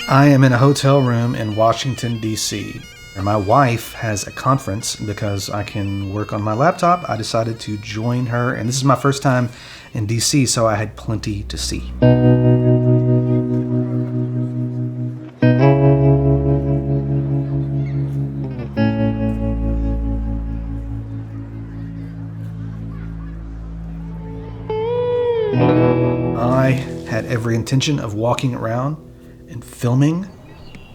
I am in a hotel room in Washington, D.C. My wife has a conference. Because I can work on my laptop, I decided to join her, and this is my first time in D.C., so I had plenty to see. I had every intention of walking around and filming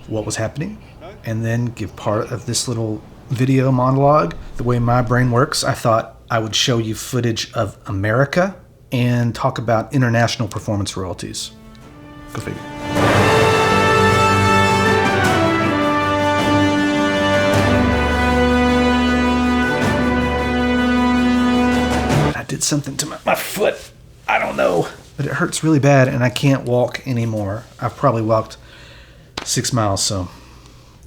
what was happening, and then give part of this little video monologue. The way my brain works, I thought I would show you footage of America and talk about international performance royalties. Go figure. I did something to my foot. I don't know, but it hurts really bad and I can't walk anymore. I've probably walked 6 miles, so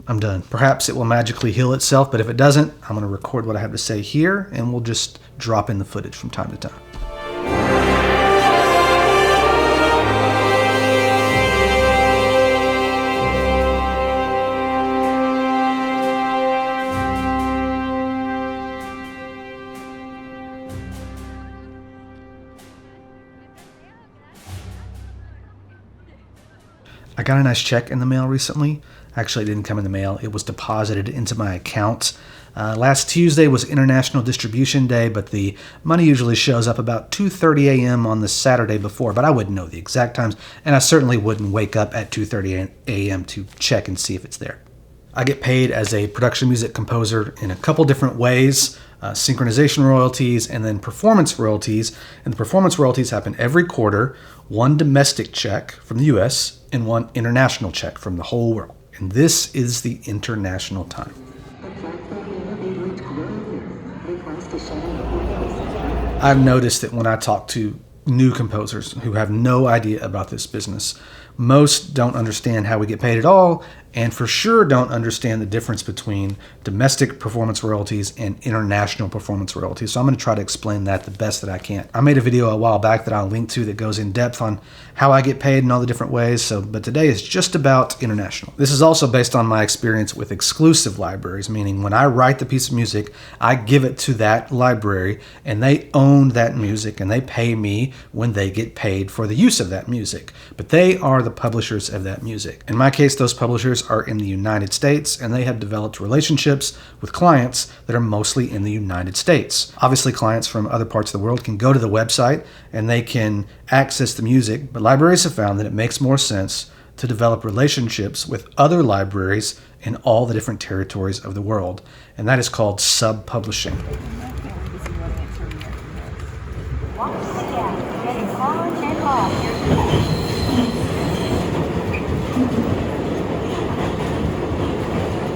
I'm done. Perhaps it will magically heal itself, but if it doesn't, I'm going to record what I have to say here and we'll just drop in the footage from time to time. I got a nice check in the mail recently. Actually, it didn't come in the mail. It was deposited into my account. Last Tuesday was International Distribution Day, but the money usually shows up about 2:30 a.m. on the Saturday before, but I wouldn't know the exact times, and I certainly wouldn't wake up at 2:30 a.m. to check and see if it's there. I get paid as a production music composer in a couple different ways. Synchronization royalties and then performance royalties. And the performance royalties happen every quarter, one domestic check from the US and one international check from the whole world. And this is the international time. I've noticed that when I talk to new composers who have no idea about this business, most don't understand how we get paid at all, and for sure don't understand the difference between domestic performance royalties and international performance royalties. So I'm going to try to explain that the best that I can. I made a video a while back that I'll link to that goes in depth on how I get paid in all the different ways. But today is just about international. This is also based on my experience with exclusive libraries, meaning when I write the piece of music, I give it to that library and they own that music and they pay me when they get paid for the use of that music. But they are the publishers of that music. In my case, those publishers are in the United States, and they have developed relationships with clients that are mostly in the United States. Obviously, clients from other parts of the world can go to the website and they can access the music, but libraries have found that it makes more sense to develop relationships with other libraries in all the different territories of the world, and that is called sub-publishing.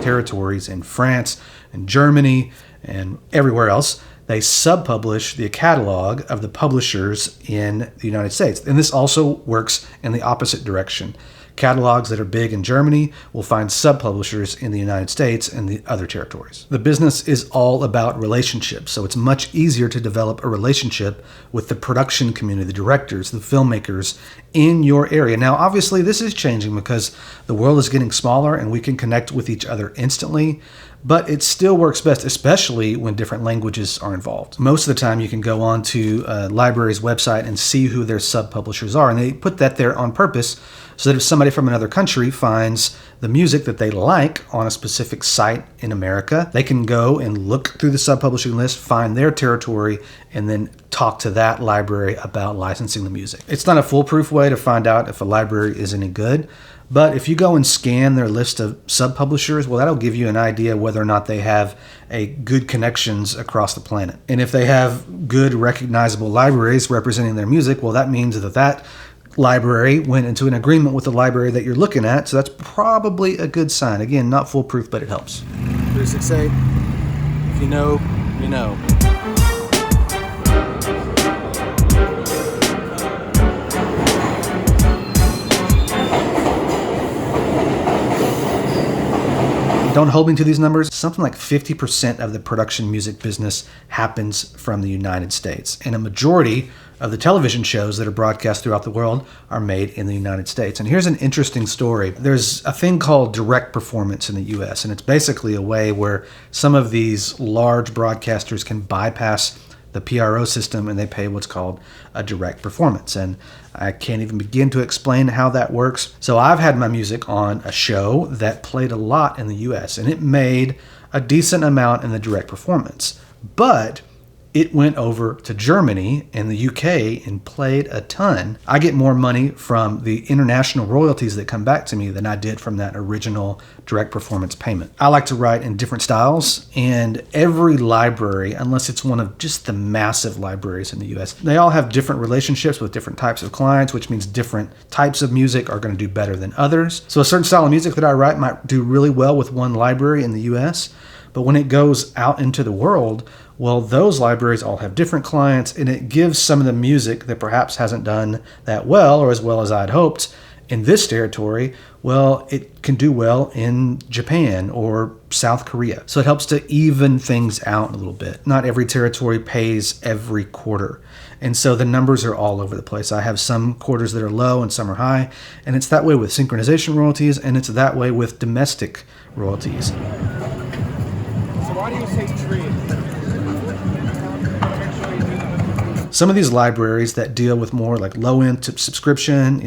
Territories in France and Germany and everywhere else, they sub-publish the catalog of the publishers in the United States. And this also works in the opposite direction. Catalogs that are big in Germany will find sub-publishers in the United States and the other territories. The business is all about relationships, so it's much easier to develop a relationship with the production community, the directors, the filmmakers in your area. Now, obviously, this is changing because the world is getting smaller and we can connect with each other instantly, but it still works best, especially when different languages are involved. Most of the time, you can go on to a library's website and see who their sub-publishers are, and they put that there on purpose so that if somebody from another country finds the music that they like on a specific site in America, they can go and look through the sub-publishing list, find their territory, and then talk to that library about licensing the music. It's not a foolproof way to find out if a library is any good, but if you go and scan their list of sub-publishers, well, that'll give you an idea whether or not they have a good connections across the planet. And if they have good recognizable libraries representing their music, well, that means that library went into an agreement with the library that you're looking at, so that's probably a good sign. Again, not foolproof, but it helps. 36A, if you know, you know. don't hold me to these numbers, something like 50% of the production music business happens from the United States. And a majority of the television shows that are broadcast throughout the world are made in the United States. And here's an interesting story. There's a thing called direct performance in the US, and it's basically a way where some of these large broadcasters can bypass the PRO system and they pay what's called a direct performance. And I can't even begin to explain how that works. So I've had my music on a show that played a lot in the US, and it made a decent amount in the direct performance. But it went over to Germany and the UK and played a ton. I get more money from the international royalties that come back to me than I did from that original direct performance payment. I like to write in different styles, and every library, unless it's one of just the massive libraries in the US, they all have different relationships with different types of clients, which means different types of music are going to do better than others. So a certain style of music that I write might do really well with one library in the US, but when it goes out into the world, well, those libraries all have different clients, and it gives some of the music that perhaps hasn't done that well or as well as I'd hoped in this territory, well, it can do well in Japan or South Korea. So it helps to even things out a little bit. Not every territory pays every quarter. And so the numbers are all over the place. I have some quarters that are low and some are high, and it's that way with synchronization royalties, and it's that way with domestic royalties. So why do you say dream? Some of these libraries that deal with more like low-end subscription,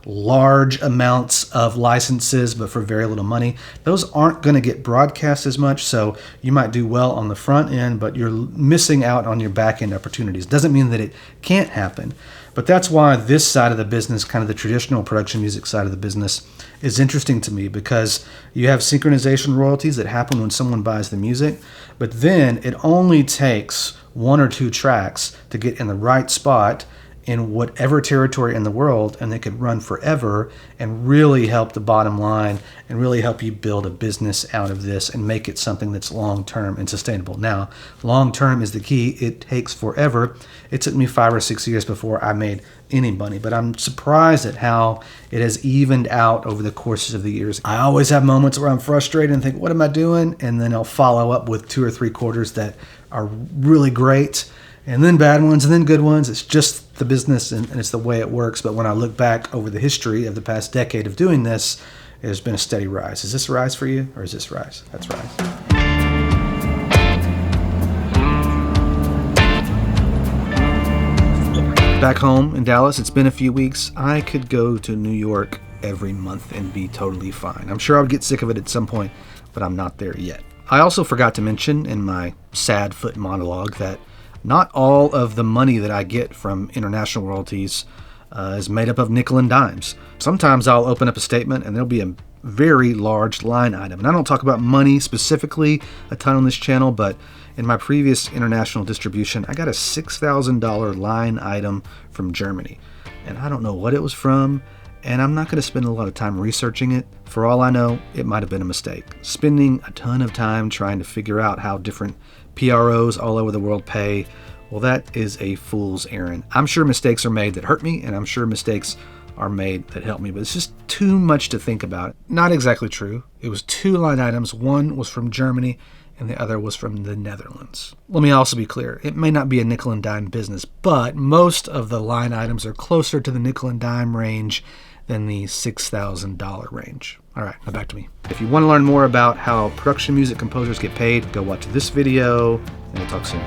large amounts of licenses, but for very little money, those aren't going to get broadcast as much. So you might do well on the front end, but you're missing out on your back end opportunities. Doesn't mean that it can't happen, but that's why this side of the business, kind of the traditional production music side of the business, is interesting to me, because you have synchronization royalties that happen when someone buys the music, but then it only takes one or two tracks to get in the right spot in whatever territory in the world, and they could run forever and really help the bottom line and really help you build a business out of this and make it something that's long-term and sustainable. Now, long-term is the key. It takes forever. It took me 5 or 6 years before I made any money, but I'm surprised at how it has evened out over the courses of the years. I always have moments where I'm frustrated and think, what am I doing? And then I'll follow up with 2 or 3 quarters that are really great, and then bad ones, and then good ones. It's just the business, and it's the way it works. But when I look back over the history of the past decade of doing this, there's been a steady rise. Is this a rise for you, or is this rise? That's rise. Back home in Dallas, it's been a few weeks. I could go to New York every month and be totally fine. I'm sure I would get sick of it at some point, but I'm not there yet. I also forgot to mention in my sad foot monologue that not all of the money that I get from international royalties is made up of nickel and dimes. Sometimes I'll open up a statement and there'll be a very large line item. And I don't talk about money specifically a ton on this channel, but in my previous international distribution, I got a $6,000 line item from Germany. And I don't know what it was from, and I'm not going to spend a lot of time researching it. For all I know, it might have been a mistake. Spending a ton of time trying to figure out how different PROs all over the world pay, well, that is a fool's errand. I'm sure mistakes are made that hurt me, and I'm sure mistakes are made that help me, but it's just too much to think about. Not exactly true. It was 2 line items. One was from Germany, and the other was from the Netherlands. Let me also be clear. It may not be a nickel and dime business, but most of the line items are closer to the nickel and dime range than the $6,000 range. All right, now back to me. If you want to learn more about how production music composers get paid, go watch this video, and we'll talk soon.